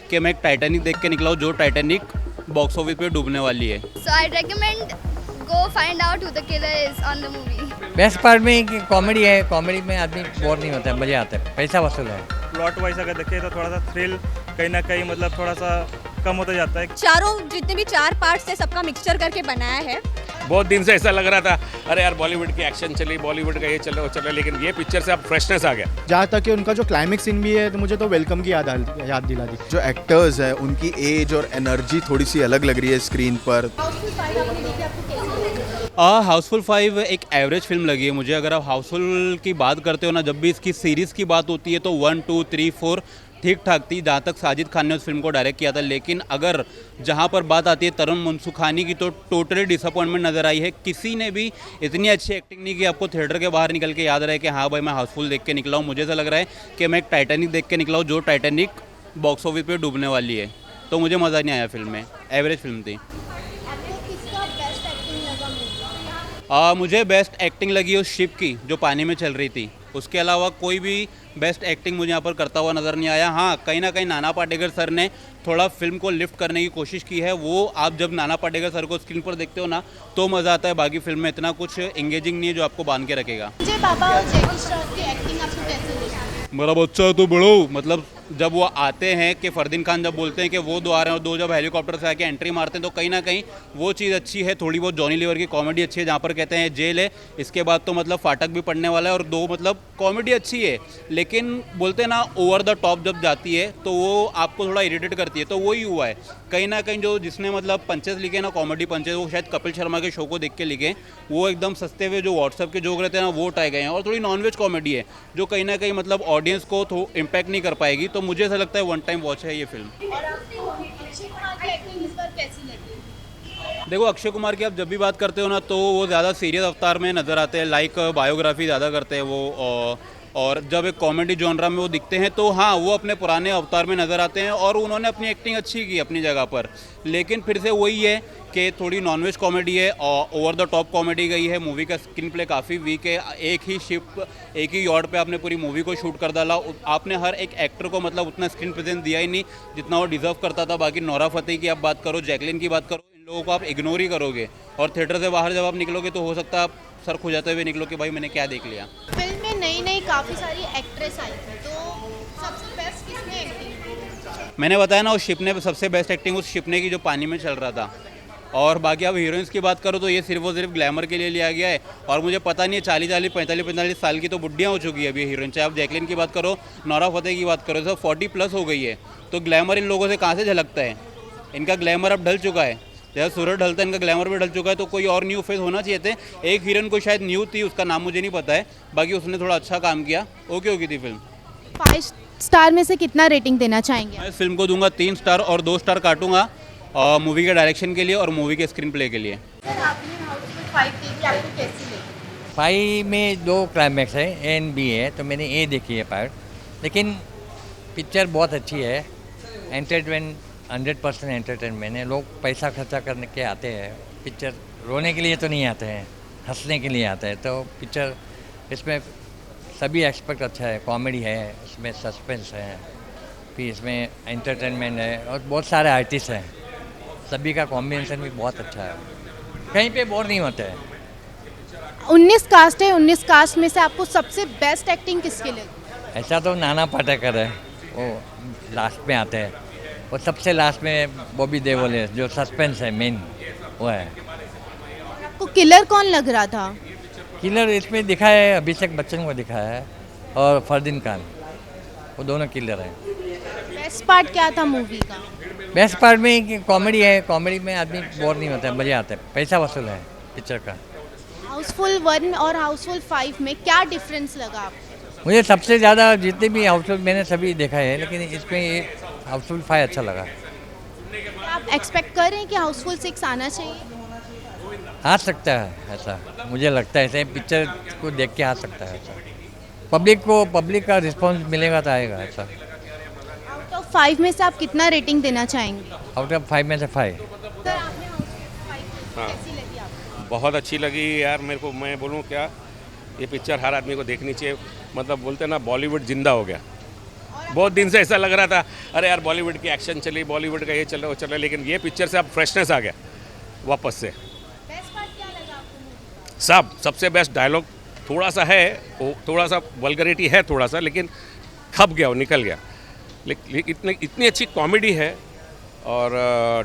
कि मैं एक टाइटैनिक देख के निकला हूँ जो टाइटैनिक बॉक्स ऑफिस पे डूबने वाली है। So I'd recommend go find out who the killer is on the movie. Best part में कॉमेडी है, कॉमेडी में आदमी बोर नहीं होता है, मज़े आते हैं, पैसा वसूल है। प्लॉट वाइज अगर देखें तो थोड़ा सा थ्रिल कहीं ना कहीं मतलब थोड़ा सा कम होता जाता है। चारों जितने भी 4 पार्ट्स है सबका मिक्सचर करके बनाया है। बहुत दिन से ऐसा लग रहा था अरे यार बॉलीवुड की एक्शन चली, बॉलीवुड का ये चले वो चले, लेकिन ये पिक्चर से अब फ्रेशनेस आ गया। जहाँ तक कि उनका जो क्लाइमेक्स सीन भी है तो मुझे तो वेलकम की याद दिला दी। जो एक्टर्स हैं उनकी एज और एनर्जी थोड़ी सी अलग लग रही है स्क्रीन पर। हाउसफुल 5 एक एवरेज फिल्म लगी है मुझे। अगर आप हाउसफुल की बात करते हो ना, जब भी इसकी सीरीज़ की बात होती है तो 1, 2, 3, 4 ठीक ठाक थी, जहाँ तक साजिद खान ने उस फिल्म को डायरेक्ट किया था। लेकिन अगर जहाँ पर बात आती है तरुण मुनसुखानी की तो टोटली डिसअपॉइंटमेंट नज़र आई है। किसी ने भी इतनी अच्छी एक्टिंग नहीं की आपको थिएटर के बाहर निकल के याद रहे कि हाँ भाई मैं हाउसफुल देख के निकला हूँ। मुझे ऐसा लग रहा है कि मैं एक टाइटैनिक देख के निकला हूँ जो टाइटैनिक बॉक्स ऑफिस पे डूबने वाली है। तो मुझे मज़ा नहीं आया फिल्म में, एवरेज फिल्म थी। मुझे बेस्ट एक्टिंग लगी उस शिप की जो पानी में चल रही थी। उसके अलावा कोई भी बेस्ट एक्टिंग मुझे यहाँ पर करता हुआ नज़र नहीं आया। हाँ, कहीं ना कहीं नाना पाटेकर सर ने थोड़ा फिल्म को लिफ्ट करने की कोशिश की है। वो आप जब नाना पाटेकर सर को स्क्रीन पर देखते हो ना तो मज़ा आता है। बाकी फिल्म में इतना कुछ एंगेजिंग नहीं है जो आपको बांध के रखेगा। मुझे पापा और जैकी श्रॉफ की एक्टिंग आपको कैसे लगी? मेरा बच्चा तो बड़ो, मतलब जब वो आते हैं कि फरदीन खान जब बोलते हैं कि वो दो आ रहे हैं और दो जब हेलीकॉप्टर से आके एंट्री मारते हैं तो कहीं ना कहीं वो चीज़ अच्छी है। थोड़ी बहुत जॉनी लीवर की कॉमेडी अच्छी है, जहाँ पर कहते हैं जेल है, इसके बाद तो मतलब फाटक भी पड़ने वाला है। और दो मतलब कॉमेडी अच्छी है, लेकिन बोलते हैं ना ओवर द टॉप जब जाती है तो वो आपको थोड़ा इरिटेट करती है। तो वही हुआ है कहीं ना कहीं। जो जिसने मतलब पंचेस लिखे ना, कॉमेडी पंचेस, वो शायद कपिल शर्मा के शो को देख के लिखे। वो एकदम सस्ते हुए जो व्हाट्सएप के जोक रहते हैं ना वो उठाए गए हैं। और थोड़ी नॉनवेज कॉमेडी है जो कहीं ना कहीं मतलब ऑडियंस को तो इम्पैक्ट नहीं कर पाएगी। तो मुझे ऐसा लगता है वन टाइम वॉच है ये फिल्म। और आपको अक्षय कुमार की एक्टिंग इस बार कैसी लगी? देखो, अक्षय कुमार की आप जब भी बात करते हो ना तो वो ज़्यादा सीरियस अवतार में नज़र आते हैं, लाइक बायोग्राफी ज़्यादा करते हैं वो। और जब एक कॉमेडी जॉनरा में वो दिखते हैं तो हाँ वो अपने पुराने अवतार में नज़र आते हैं और उन्होंने अपनी एक्टिंग अच्छी की अपनी जगह पर। लेकिन फिर से वही है कि थोड़ी नॉनवेज कॉमेडी है और ओवर द टॉप कॉमेडी गई है। मूवी का स्क्रीन प्ले काफ़ी वीक है। एक ही शिप, एक ही यॉर्ड पे आपने पूरी मूवी को शूट कर डाला। आपने हर एक एक्टर को मतलब उतना स्क्रीन प्रेजेंस दिया ही नहीं जितना वो डिजर्व करता था। बाकी नोरा फतेही की आप बात करो, जैकलिन की बात करो, इन लोगों को आप इग्नोर ही करोगे। और थिएटर से बाहर जब आप निकलोगे तो हो सकता है आप सर खुजाते हुए निकलो कि भाई मैंने क्या देख लिया। फिल्म में नई काफ़ी सारी एक्ट्रेस आई थी, तो सबसे बेस्ट किसने एक्टिंग की? मैंने बताया ना उस शिप ने सबसे बेस्ट एक्टिंग उस शिप ने की जो पानी में चल रहा था। और बाकी अब हीरोइंस की बात करो तो ये सिर्फ और सिर्फ ग्लैमर के लिए लिया गया है। और मुझे पता नहीं है 40, 45 साल की तो बुढ़ियाँ हो चुकी है अभी हीरोइन। चाहे आप जैकलिन की बात करो, नोरा फतेही की बात करो, सब 40+ हो गई है। तो ग्लैमर इन लोगों से कहाँ से झलकता है? इनका ग्लैमर अब ढल चुका है। जैसे सूरज ढलता है इनका ग्लैमर भी ढल चुका है। तो कोई और न्यू फेस होना चाहिए थे। एक हीरोइन को शायद न्यू थी, उसका नाम मुझे नहीं पता है, बाकी उसने थोड़ा अच्छा काम किया, ओके होगी थी फिल्म। 5 स्टार में से कितना रेटिंग देना चाहेंगे? मैं इस फिल्म को दूंगा 3 स्टार और 2 स्टार काटूंगा मूवी के डायरेक्शन के लिए और मूवी के स्क्रीन प्ले के लिए। सर आपने हाउसफुल 5 देखी, आपको कैसी लगी? 5 में 2 क्लाइमैक्स है, ए एंड बी है, तो मैंने ए देखी है पार्ट। लेकिन पिक्चर बहुत अच्छी है, एंटरटेनमेंट 100% एंटरटेनमेंट है। लोग पैसा खर्चा करने के आते हैं पिक्चर, रोने के लिए तो नहीं आते हैं, हंसने के लिए आते हैं। तो पिक्चर इसमें सभी एस्पेक्ट अच्छा है, कॉमेडी है, इसमें सस्पेंस है, फिर इसमें एंटरटेनमेंट है और बहुत सारे आर्टिस्ट हैं। सभी का कॉम्बिनेशन भी बहुत अच्छा है, कहीं पे बोर नहीं होते हैं। 19 कास्ट है, 19 कास्ट में से आपको सबसे बेस्ट एक्टिंग किसकी लगी? ऐसा तो नाना पाटेकर है, वो लास्ट में आते हैं। और सबसे लास्ट में बॉबी देओल है, जो सस्पेंस है मेन वो है। आपको किलर कौन लग रहा था? किलर इसमें दिखा है, अभिषेक बच्चन को दिखाया है और फरदीन खान, वो दोनों किलर हैं। बेस्ट पार्ट क्या था मूवी का? बेस्ट पार्ट में कॉमेडी है, कॉमेडी में आदमी बोर नहीं होता है, मज़े आते हैं, पैसा वसूल है पिक्चर का। हाउसफुल 1 और हाउसफुल 5 में क्या डिफरेंस लगा आपको? मुझे सबसे ज़्यादा जितने भी हाउसफुल मैंने सभी देखा है, लेकिन इसमें ये हाउसफुल 5 अच्छा लगा। आप एक्सपेक्ट कर रहे हैं कि हाउसफुल 6 आना चाहिए? आ सकता है, ऐसा मुझे लगता है। ऐसे पिक्चर को देख के आ सकता है ऐसा। पब्लिक का रिस्पॉन्स मिलेगा तो आएगा ऐसा। आउट ऑफ 5 में से आप कितना रेटिंग देना चाहेंगे? आउट ऑफ 5 में से 5। सर आपने हाउसफुल 5 कैसी लगी आपको? बहुत अच्छी लगी यार मेरे को। मैं बोलूँ क्या, ये पिक्चर हर आदमी को देखनी चाहिए। मतलब बोलते हैं ना, बॉलीवुड जिंदा हो गया। और बहुत दिन से ऐसा लग रहा था, अरे यार बॉलीवुड की एक्शन चली, बॉलीवुड का ये चल रहा वो चल रहा, लेकिन ये पिक्चर से अब फ्रेशनेस आ गया वापस से। बेस्ट पार्ट क्या लगा आपको मूवी का? सब सबसे बेस्ट डायलॉग थोड़ा सा है, वो थोड़ा सा वल्गरिटी है थोड़ा सा, लेकिन खप गया, वो निकल गया। लेकिन इतनी अच्छी कॉमेडी है और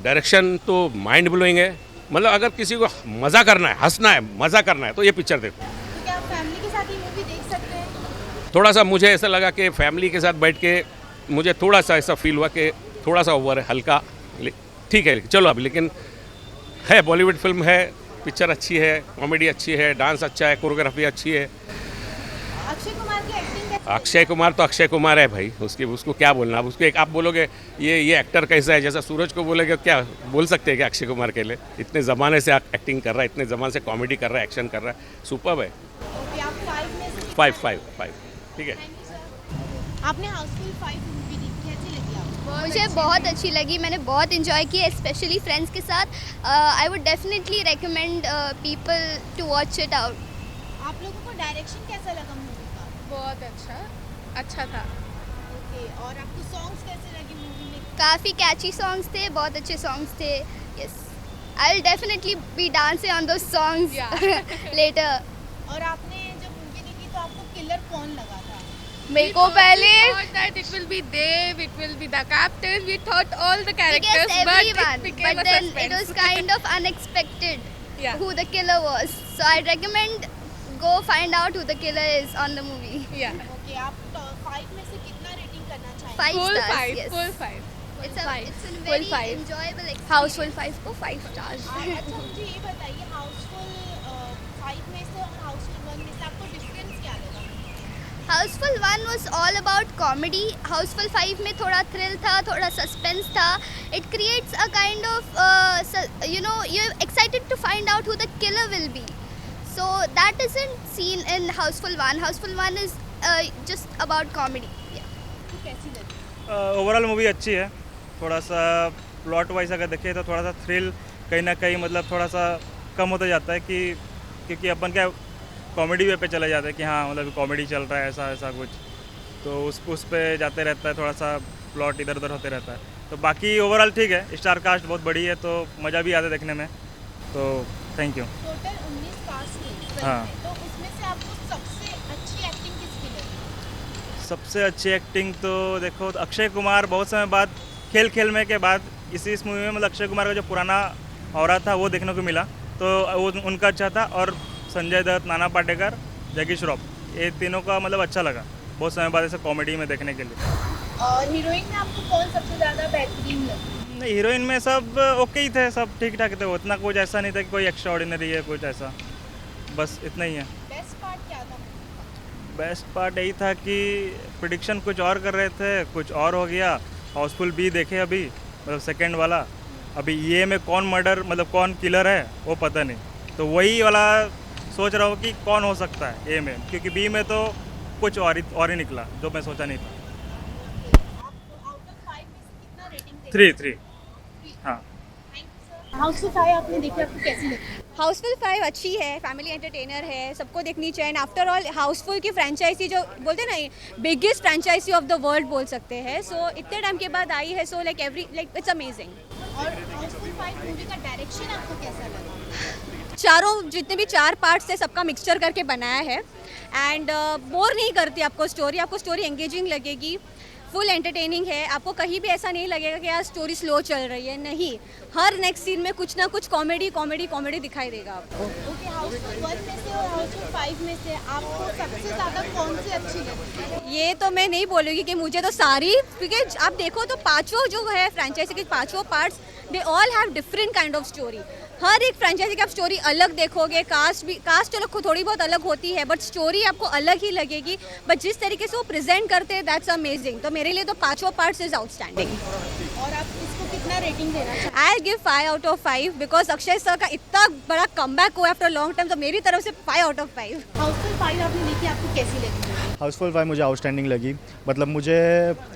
डायरेक्शन तो माइंड ब्लोइंग है। मतलब अगर किसी को मज़ा करना है, हंसना है, मज़ा करना है तो ये पिक्चर देखो। तो क्या आप फैमिली के साथ ये मूवी देख सकते हैं? थोड़ा सा मुझे ऐसा लगा कि फैमिली के साथ बैठ के मुझे थोड़ा सा ऐसा फील हुआ कि थोड़ा सा ओवर है, हल्का। ठीक है चलो अब, लेकिन है बॉलीवुड फिल्म है, पिक्चर अच्छी है, कॉमेडी अच्छी है, डांस अच्छा है, कोरियोग्राफी अच्छी है। अक्षय कुमार की एक्टिंग कैसी? अक्षय कुमार तो अक्षय कुमार है भाई, उसको क्या बोलना। अब उसको एक आप बोलोगे ये एक्टर कैसा है, जैसा सूरज को बोलेगे क्या बोल सकते हैं कि अक्षय कुमार के लिए इतने ज़माने से एक्टिंग कर रहा है, इतने ज़माने से कॉमेडी कर रहा है, एक्शन कर रहा है, सुपर्ब है। ओके, आप 5 में से 5 ठीक है। Thank you sir. आपने हाउसफुल 5 मूवी देखी, कैसी लगी आपको? मुझे बहुत अच्छी लगी, मैंने बहुत इन्जॉय की, स्पेशली फ्रेंड्स के साथ। I would definitely recommend people to watch it out. आप लोगों को डायरेक्शन कैसा लगा मूवी का? बहुत अच्छा था। ओके, और आपको सॉन्ग्स कैसे लगे मूवी में? काफ़ी कैची सॉन्ग्स थे, बहुत अच्छे सॉन्ग्स थे। Yes, I will definitely be dancing on those songs later. और आपने जब मूवी देखी तो आपको किलर कौन लगा था? मेरे को पहले that it will be Dave, it will be the captain. We thought all the I characters, guess but everyone, it became but a then suspense. it was kind of unexpected Yeah. who the killer was. So I'd recommend go find out who the killer is on the movie. Yeah. Okay, आप 5 में से कितना rating करना चाहेंगे? 5 Full stars. 5, Yes. full 5. It's a Five. it's a Full very 5. enjoyable experience. Houseful 5 को 5 stars. अच्छा, मुझे ये बताइए, हाउसफुल 5 में से और हाउसफुल 1 में से आपको डिफरेंस क्या लगा? Houseful 1 was all about comedy. Houseful 5 में थोड़ा thrill था, थोड़ा suspense था. It creates a kind of you're excited to find out who the killer will be. So that isn't seen in Houseful 1. Houseful 1 is just about comedy. Yeah. आपको कैसी लगी? Overall movie अच्छी है। थोड़ा सा प्लॉट वाइज अगर देखें तो थोड़ा सा थ्रिल कहीं ना कहीं मतलब थोड़ा सा कम होता जाता है कि क्योंकि अपन क्या कॉमेडी वे पे चले जाते हैं कि हाँ मतलब कॉमेडी चल रहा है ऐसा ऐसा कुछ, तो उस पे जाते रहता है, थोड़ा सा प्लॉट इधर उधर होते रहता है। तो बाकी ओवरऑल ठीक है, स्टार कास्ट बहुत बड़ी है तो मज़ा भी आता है देखने में, तो थैंक यू। टोटल 19 कास्ट है हाँ। तो उसमें से आपको सबसे अच्छी एक्टिंग किसकी लगी? सबसे अच्छी एक्टिंग तो देखो तो अक्षय कुमार बहुत समय बाद खेल में के बाद इस मूवी में मतलब अक्षय कुमार का जो पुराना औरा था वो देखने को मिला, तो वो उनका अच्छा था। और संजय दत्त, नाना पाटेकर, जैकी श्रॉफ, ये तीनों का मतलब अच्छा लगा बहुत समय बाद ऐसे कॉमेडी में देखने के लिए। और हीरोइन में आपको कौन सबसे ज़्यादा बेहतरीन लगी? नहीं, हीरोइन में सब ओके ही थे, सब ठीक ठाक थे, उतना कुछ ऐसा नहीं था कि कोई एक्स्ट्रा ऑर्डिनरी है कुछ ऐसा, बस इतना ही है। बेस्ट पार्ट क्या था? बेस्ट पार्ट यही था कि प्रिडिक्शन कुछ और कर रहे थे, कुछ और हो गया। हाउसफुल भी देखे अभी, मतलब सेकंड वाला, अभी ये में कौन मर्डर मतलब कौन किलर है वो पता नहीं, तो वही वाला सोच रहा हूँ कि कौन हो सकता है ए में, क्योंकि बी में तो कुछ और ही निकला जो मैं सोचा नहीं था। आप आउट ऑफ 5 में से कितना रेटिंग देंगे? 3 हाँ। Thank you sir. हाउसफुल 5 आपने देखी, आपको कैसी लगी? हाउसफुल 5 अच्छी है, फैमिली एंटरटेनर है, सबको देखनी चाहिए। आफ्टर ऑल हाउसफुल की फ्रेंचाइजी जो बोलते हैं ना, biggest franchise of the world बोल सकते हैं। सो इतने टाइम के बाद आई है, सो लाइक इट्स अमेजिंग। और हाउसफुल 5 मूवी का डायरेक्शन आपको कैसा लगा? चारों जितने भी 4 पार्ट्स है सबका मिक्सचर करके बनाया है एंड बोर नहीं करती आपको स्टोरी एंगेजिंग लगेगी, फुल एंटरटेनिंग है। आपको कहीं भी ऐसा नहीं लगेगा कि यार स्टोरी स्लो चल रही है, नहीं, हर नेक्स्ट सीन में कुछ ना कुछ कॉमेडी दिखाई देगा आपको। ओके, हाउसफुल 1 में से और हाउसफुल 5 में से आपको सबसे ज़्यादा कौन सी अच्छी लगी? ये तो मैं नहीं बोलूँगी कि मुझे तो सारी, क्योंकि आप देखो तो पांचों जो है फ्रेंचाइजी के पांचों parts they all have different kind of story. हर एक फ्रेंचाइजी की आप स्टोरी अलग देखोगे, कास्ट चलो थोड़ी बहुत अलग होती है बट स्टोरी आपको अलग ही लगेगी, बट जिस तरीके से वो प्रेजेंट करते हैं दैट्स अमेजिंग। तो मेरे लिए तो पांचों पार्ट्स इज आउटस्टैंडिंग। और आप इसको कितना रेटिंग देना चाहेंगे? I give 5 out of 5 because Akshay sir का इतना बड़ा कमबैक हुआ आफ्टर लॉन्ग टाइम, तो मेरी तरफ से 5 आउट ऑफ 5। हाउसफुल 5 आपने देखी, आपको कैसी लगी? हाउसफुल 5 मुझे आउटस्टैंडिंग लगी। मतलब मुझे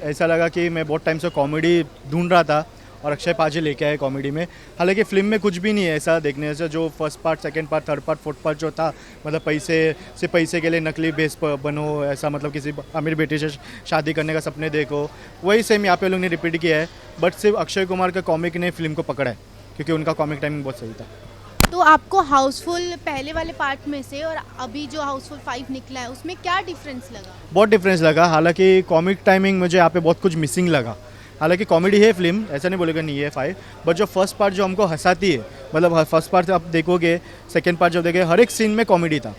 ऐसा लगा कि मैं बहुत टाइम से कॉमेडी ढूंढ रहा था और अक्षय पाजी लेके आए कॉमेडी में। हालांकि फिल्म में कुछ भी नहीं है ऐसा देखने से, जो first part, second part, third part, fourth part जो था, मतलब पैसे के लिए नकली बेस पर बनो, ऐसा मतलब किसी अमीर बेटी से शादी करने का सपने देखो, वही सेम यहाँ पे लोग ने रिपीट किया है। बट सिर्फ अक्षय कुमार का कॉमिक ने फिल्म को पकड़ा है, क्योंकि उनका कॉमिक टाइमिंग बहुत सही था। तो आपको हाउसफुल पहले वाले पार्ट में से और अभी जो हाउसफुल 5 निकला है उसमें क्या डिफरेंस लगा? बहुत डिफरेंस लगा। हालांकि कॉमिक टाइमिंग मुझे यहाँ पे बहुत कुछ मिसिंग लगा। हालांकि कॉमेडी है फिल्म, ऐसा नहीं बोलेगा नहीं है 5, बट जो फर्स्ट पार्ट जो हमको हंसाती है, मतलब फर्स्ट पार्ट आप देखोगे, सेकंड पार्ट जब देखोगे, हर एक सीन में कॉमेडी था।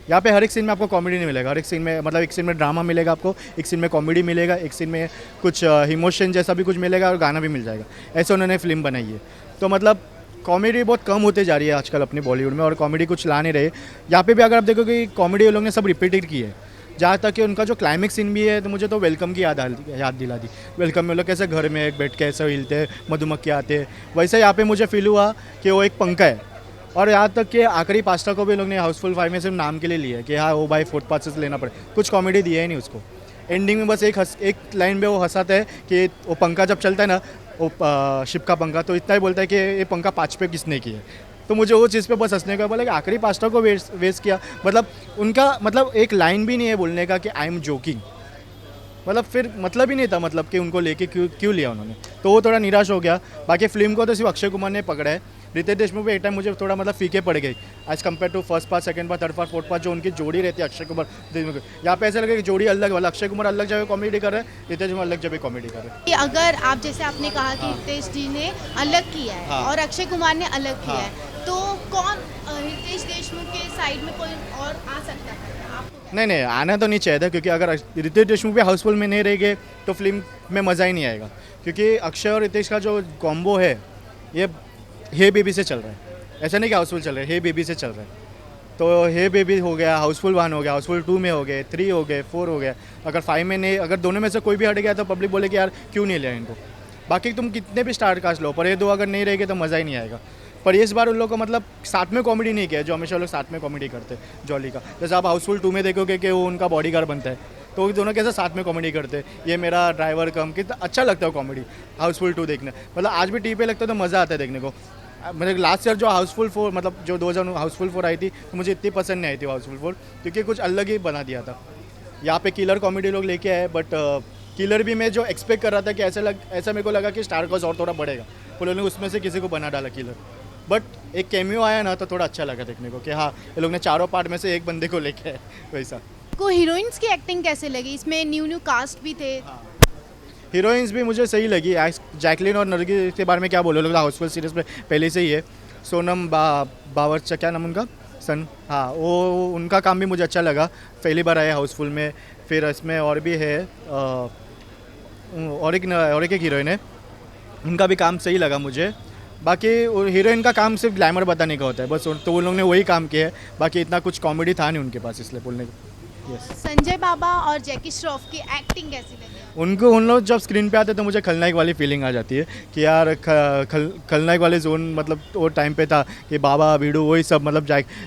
यहाँ पे हर एक सीन में आपको कॉमेडी नहीं मिलेगा, हर एक सीन में मतलब एक सीन में ड्रामा मिलेगा आपको, एक सीन में कॉमेडी मिलेगा, एक सीन में कुछ इमोशन जैसा भी कुछ मिलेगा और गाना भी मिल जाएगा। ऐसे उन्होंने फिल्म बनाई है। तो मतलब कॉमेडी बहुत कम होते जा रही है आजकल अपने बॉलीवुड में, और कॉमेडी कुछ ला नहीं रहे। यहाँ पे भी अगर आप देखोगे कॉमेडी वो लोग ने सब रिपीटेड की है, जहाँ तक कि उनका जो क्लाइमेक्स सीन भी है, तो मुझे तो वेलकम की याद दिला दी। वेलकम में वो लोग कैसे घर में बैठ के ऐसे हिलते हैं, मधुमक्खी आते हैं, वैसे यहाँ पे मुझे फील हुआ कि वो एक पंखा है। और यहाँ तक कि आखिरी पास्ता को भी लोग ने हाउसफुल 5 में सिर्फ नाम के लिए लिया है कि हाँ वो भाई फोर्थ पार्ट से लेना पड़े, कुछ कॉमेडी दिया ही नहीं उसको। एंडिंग में बस एक लाइन में वो हंसाता है कि वो पंखा जब चलता है ना, वो शिप का पंखा, तो इतना ही बोलता है कि ये पंखा 5 पे किसने किया है। तो मुझे वो चीज़ पे बस हंसने का बोला कि आखिरी पास्ता को वेस्ट किया। मतलब उनका मतलब एक लाइन भी नहीं है बोलने का कि आई एम जोकिंग, मतलब फिर मतलब ही नहीं था, मतलब कि उनको लेके क्यों लिया उन्होंने। तो वो थोड़ा निराश हो गया। बाकी फिल्म को तो सिर्फ अक्षय कुमार ने पकड़ा है। रितेश देशमुख भी एक टाइम मुझे थोड़ा मतलब फीके पड़ गई as compare to first part, second part, third part, fourth part, जो उनकी जोड़ी रहती है अक्षय कुमार देशमुख। यहाँ पे ऐसा लगे कि जोड़ी अलग, वाला अक्षय कुमार अलग जगह कॉमेडी कर रहे हैं, रितेश देशमुख अलग जगह कॉमेडी कर रहे हैं। कि अगर आप जैसे आपने कहा कि रितेश जी ने अलग किया है हाँ। और अक्षय कुमार ने अलग किया है, तो कौन रितेश देशमुख के साइड में कोई और आ सकता है आपको? नहीं, आना तो नहीं चाहिए था, क्योंकि अगर रितेश देशमुख भी हाउसफुल में नहीं रहेंगे तो फिल्म में मज़ा ही नहीं आएगा। क्योंकि अक्षय और रितेश का जो कॉम्बो है, ये हे बेबी से चल रहा है, ऐसा नहीं कि हाउसफुल चल रहा है, हे बेबी से चल रहा है। तो हे बेबी हो गया, हाउसफुल 1 हो गया, हाउसफुल 2 में हो गए, 3 हो गए, 4 हो गया। अगर 5 में नहीं, अगर दोनों में से कोई भी हट गया तो पब्लिक बोले कि यार क्यों नहीं लिया इनको। बाकी तुम कितने भी स्टार कास्ट लो, पर ये दो अगर नहीं रहेंगे तो मज़ा ही नहीं आएगा। पर इस बार उन लोगों को मतलब साथ में कॉमेडी नहीं किया, जो हमेशा लोग साथ में कॉमेडी करते हैं जॉली का। जैसे आप हाउसफुल 2 में देखोगे कि वो उनका बॉडीगार्ड बनता है, तो वो दोनों कैसे साथ में कॉमेडी करते हैं, ये मेरा ड्राइवर कम, कितना अच्छा लगता है कॉमेडी हाउसफुल 2 देखने। मतलब आज भी टीवी पे लगता है तो मज़ा आता है देखने को। मतलब लास्ट ईयर जो हाउसफुल 4, मतलब जो 2000 हाउसफुल 4 आई थी, तो मुझे इतनी पसंद नहीं आई थी हाउसफुल 4, क्योंकि कुछ अलग ही बना दिया था। यहाँ पे किलर कॉमेडी लोग लेके आए, बट किलर भी मैं जो एक्सपेक्ट कर रहा था कि ऐसा मेरे को लगा कि स्टार कॉस्ट और थोड़ा बढ़ेगा, तो लोगों ने उसमें से किसी को बना डाला किलर। बट एक कैमियो आया ना, तो थोड़ा अच्छा लगा देखने को कि हाँ ये लोग ने चारों पार्ट में से एक बंदे को लेके आए वैसा। को हीरोइंस की एक्टिंग कैसे लगी? इसमें न्यू कास्ट भी थे। हीरोइंस भी मुझे सही लगी। जैकलिन और नरगिस के बारे में क्या बोलो, लोग हाउसफुल सीरीज में पहले से ही है। सोनम बावरचा, क्या नाम उनका, हाँ, वो उनका काम भी मुझे अच्छा लगा, पहली बार आया हाउसफुल में। फिर इसमें और भी है, और एक हीरोइन है, उनका भी काम सही लगा मुझे। बाकी हीरोइन का काम सिर्फ ग्लैमर बताने का होता है बस, तो उन लोगों ने वही काम किया है। बाकी इतना कुछ कॉमेडी था नहीं उनके पास, इसलिए बोलने को। संजय बाबा और जैकी श्रॉफ की एक्टिंग कैसी लगी? उन लोग जब स्क्रीन पे आते तो मुझे खलनायक वाली फीलिंग आ जाती है कि यार खलनायक वाले जोन, मतलब वो टाइम पे था कि बाबा बीड़ू वही सब, मतलब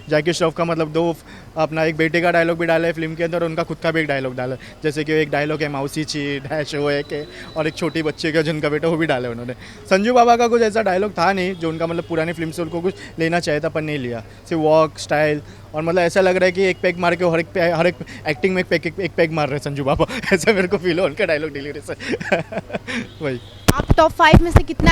जैकी श्रॉफ का मतलब दो अपना एक बेटे का डायलॉग भी डाला है फिल्म के अंदर, उनका खुद का भी एक डायलॉग डाला है। जैसे कि एक डायलॉग है मौसी ची डैश वो है कि, और एक छोटी बच्चे का जिनका बेटा वो भी डाला है उन्होंने। संजू बाबा का कुछ ऐसा डायलॉग था नहीं जो उनका मतलब पुरानी फिल्म से उनको कुछ लेना चाहिए था, पर नहीं लिया। सिर्फ वॉक स्टाइल, और मतलब ऐसा लग रहा है कि एक पैक मार के हर एक एक्टिंग में एक पैक मार रहे हैं संजू बाबा ऐसा मेरे को फील हो उनका डायलॉग डिलीवरी से वही। आप टॉप 5 में से कितना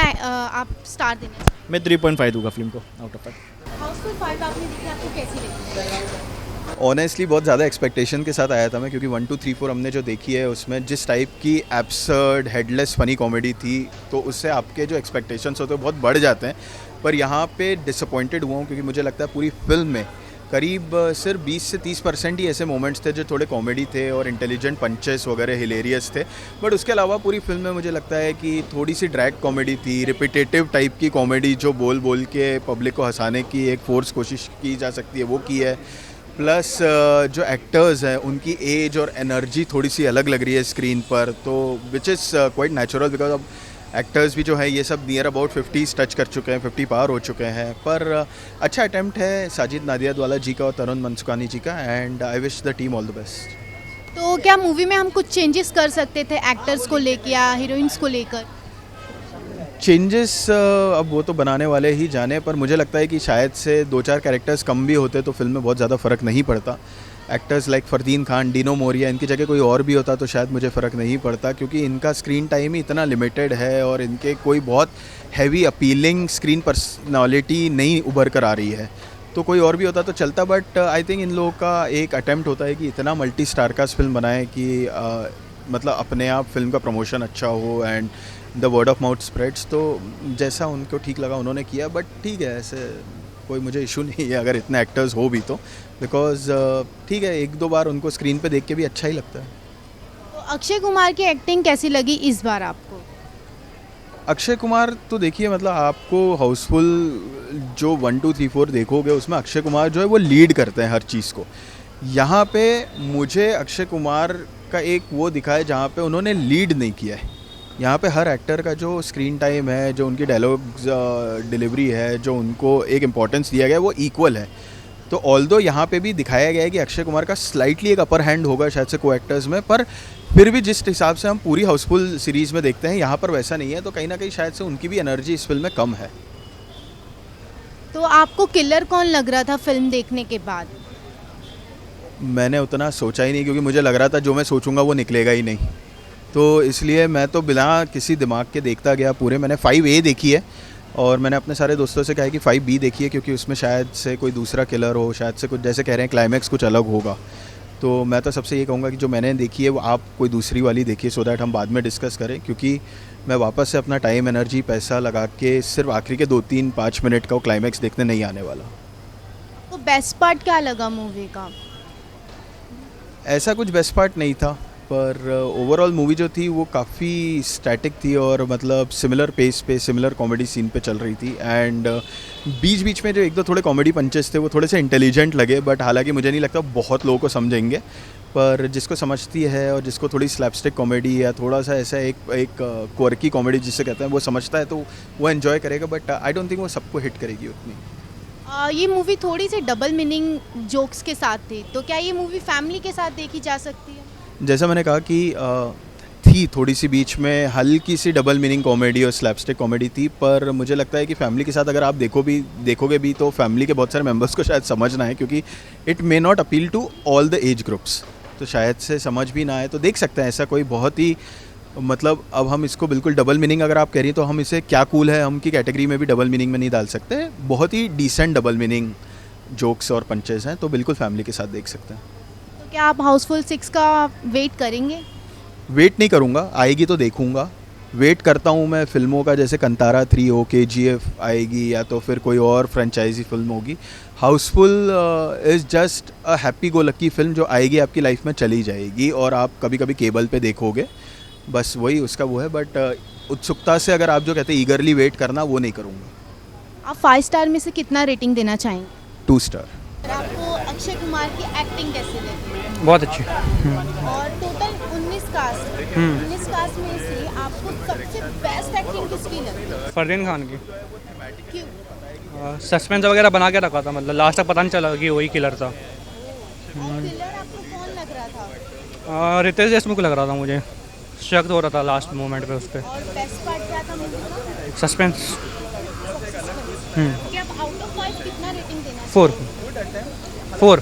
आप स्टार देना चाहिए? मैं 3.5 दूंगा फिल्म को आउट ऑफ 5। हाउसफुल 5 आपने देखी, आपको कैसी लगी? ऑनेस्टली बहुत ज़्यादा एक्सपेक्टेशन के साथ आया था मैं, क्योंकि 1, 2, 3, 4 हमने जो देखी है उसमें जिस टाइप की एब्सर्ड हेडलेस फनी कॉमेडी थी, तो उससे आपके जो एक्सपेक्टेशंस होते हैं बहुत बढ़ जाते हैं। पर यहाँ पे डिसअपॉइंटेड हुआ हूँ, क्योंकि मुझे लगता है पूरी फिल्म में करीब सिर्फ 20 से 30% ही ऐसे मोमेंट्स थे जो थोड़े कॉमेडी थे और इंटेलिजेंट पंचेस वगैरह हिलेरियस थे। बट उसके अलावा पूरी फिल्म में मुझे लगता है कि थोड़ी सी ड्रैग कॉमेडी थी, रिपीटेटिव टाइप की कॉमेडी जो बोल के पब्लिक को हंसाने की एक फोर्स कोशिश की जा सकती है वो की है। प्लस जो एक्टर्स हैं उनकी एज और एनर्जी थोड़ी सी अलग लग रही है स्क्रीन पर, तो which is quite natural, because अब एक्टर्स भी जो है ये सब नियर अबाउट 50 टच कर चुके हैं, 50 पार हो चुके हैं। पर अच्छा अटैम्प्ट है साजिद नादियादवाला जी का और तरुण मनसुखानी जी का, and I wish the team all the best. तो क्या मूवी में हम कुछ चेंजेस कर सकते थे एक्टर्स को लेकर या हीरोइंस को लेकर? चेंजेस अब वो तो बनाने वाले ही जाने, पर मुझे लगता है कि शायद से 2-4 कैरेक्टर्स कम भी होते तो फिल्म में बहुत ज़्यादा फ़र्क नहीं पड़ता। एक्टर्स लाइक फरदीन खान, डिनो मोरिया, इनकी जगह कोई और भी होता तो शायद मुझे फ़र्क नहीं पड़ता, क्योंकि इनका स्क्रीन टाइम ही इतना लिमिटेड है और इनके कोई बहुत हैवी अपीलिंग स्क्रीन पर्सनालिटी नहीं उभर कर आ रही है। तो कोई और भी होता तो चलता, बट आई थिंक इन लोगों का एक अटेम्प्ट होता है कि इतना मल्टी स्टार कास्ट फिल्म बनाए कि मतलब अपने आप फिल्म का प्रमोशन अच्छा हो and the word of mouth spreads. तो जैसा उनको ठीक लगा उन्होंने किया, बट ठीक है, ऐसे कोई मुझे इशू नहीं है अगर इतने एक्टर्स हो भी तो, बिकॉज ठीक है, 1-2 बार उनको स्क्रीन पे देख के भी अच्छा ही लगता है। तो अक्षय कुमार की एक्टिंग कैसी लगी इस बार आपको? अक्षय कुमार तो देखिए, मतलब आपको हाउसफुल जो 1, 2, 3, 4 देखोगे उसमें अक्षय कुमार जो है वो लीड करते हैं हर चीज़ को। यहाँ पे मुझे अक्षय कुमार का एक वो दिखा है जहाँ पे उन्होंने लीड नहीं किया है। यहाँ पे हर एक्टर का जो स्क्रीन टाइम है, जो उनकी डायलॉग्स डिलीवरी है, जो उनको एक इम्पॉर्टेंस दिया गया है वो इक्वल है। तो ऑल्दो यहाँ पे भी दिखाया गया है कि अक्षय कुमार का स्लाइटली एक अपर हैंड होगा शायद से को एक्टर्स में, पर फिर भी जिस हिसाब से हम पूरी हाउसफुल सीरीज़ में देखते हैं यहाँ पर वैसा नहीं है। तो कहीं ना कहीं शायद से उनकी भी एनर्जी इस फिल्म में कम है। तो आपको किलर कौन लग रहा था फिल्म देखने के बाद? मैंने उतना सोचा ही नहीं, क्योंकि मुझे लग रहा था जो मैं सोचूंगा वो निकलेगा ही नहीं, तो इसलिए मैं तो बिना किसी दिमाग के देखता गया पूरे। मैंने 5A देखी है और मैंने अपने सारे दोस्तों से कहा है कि 5B देखिए, क्योंकि उसमें शायद से कोई दूसरा किलर हो, शायद से कुछ जैसे कह रहे हैं क्लाइमैक्स कुछ अलग होगा। तो मैं तो सबसे ये कहूँगा कि जो मैंने देखी है वो आप कोई दूसरी वाली देखिए, सो दैट हम बाद में डिस्कस करें, क्योंकि मैं वापस से अपना टाइम, एनर्जी, पैसा लगा के सिर्फ आखिरी के 2-3-5 मिनट का वो क्लाइमैक्स देखने नहीं आने वाला। तो बेस्ट पार्ट क्या लगा मूवी का? ऐसा कुछ बेस्ट पार्ट नहीं था, पर ओवरऑल मूवी जो थी वो काफ़ी स्टैटिक थी और मतलब सिमिलर पेस पे, सिमिलर कॉमेडी सीन पे चल रही थी। एंड बीच बीच में जो 1-2 थोड़े कॉमेडी पंचेस थे वो थोड़े से इंटेलिजेंट लगे, बट हालांकि मुझे नहीं लगता बहुत लोगों को समझेंगे, पर जिसको समझती है और जिसको थोड़ी स्लैपस्टिक कॉमेडी या थोड़ा सा ऐसा एक क्वर्की कॉमेडी जिसे कहते हैं वो समझता है तो वो एन्जॉय करेगा, बट आई डोंट थिंक वो सबको हिट करेगी उतनी। ये मूवी थोड़ी सी डबल मीनिंग जोक्स के साथ थी, तो क्या ये मूवी फैमिली के साथ देखी जा सकती है? जैसा मैंने कहा कि थी थोड़ी सी बीच में हल्की सी डबल मीनिंग कॉमेडी और स्लैपस्टिक कॉमेडी थी, पर मुझे लगता है कि फैमिली के साथ अगर आप देखोगे भी तो फैमिली के बहुत सारे मेंबर्स को शायद समझना है, क्योंकि it may not appeal to all the age groups, तो शायद से समझ भी ना आए, तो देख सकते हैं। ऐसा कोई बहुत ही मतलब अब हम इसको बिल्कुल डबल मीनिंग अगर आप कह रही हैं तो हम इसे क्या कूल है हम की कैटेगरी में भी डबल मीनिंग में नहीं डाल सकते। बहुत ही डिसेंट डबल मीनिंग जोक्स और पंचेस हैं, तो बिल्कुल फैमिली के साथ देख सकते हैं। तो क्या आप हाउसफुल 6 का वेट करेंगे? वेट नहीं करूँगा, आएगी तो देखूँगा। वेट करता हूँ मैं फिल्मों का, जैसे कंतारा 3 हो, KGF आएगी या तो फिर कोई और फ्रेंचाइजी फिल्म होगी। Housefull is just a happy go lucky film जो आएगी आपकी लाइफ में चली जाएगी और आप कभी कभी केबल पे देखोगे, बस वही उसका वो है। बट उत्सुकता से अगर आप जो कहते हैं ईगरली वेट करना, वो नहीं करूँगा। आप 5 स्टार में से कितना रेटिंग देना चाहेंगे? 2 स्टार। आपको अक्षय कुमार की एक्टिंग कैसी लगी? बहुत अच्छी। और टोटल 19 कास्ट 19 कास्ट में से आपको सबसे बेस्ट एक्टिंग किसकी लगी? फरदीन खान की। क्यों? सस्पेंस वगैरह बना के रखा था, मतलब लास्ट तक पता नहीं चला कि वही किलर था। और किलर आपको कौन लग रहा था? रितेश देशमुख लग रहा था मुझे, शक हो रहा था लास्ट मोमेंट पे उस पर। और बेस्ट पार्ट क्या था मूवी का? सस्पेंस। कि आप आउट ऑफ 5 कितना रेटिंग देना? 4।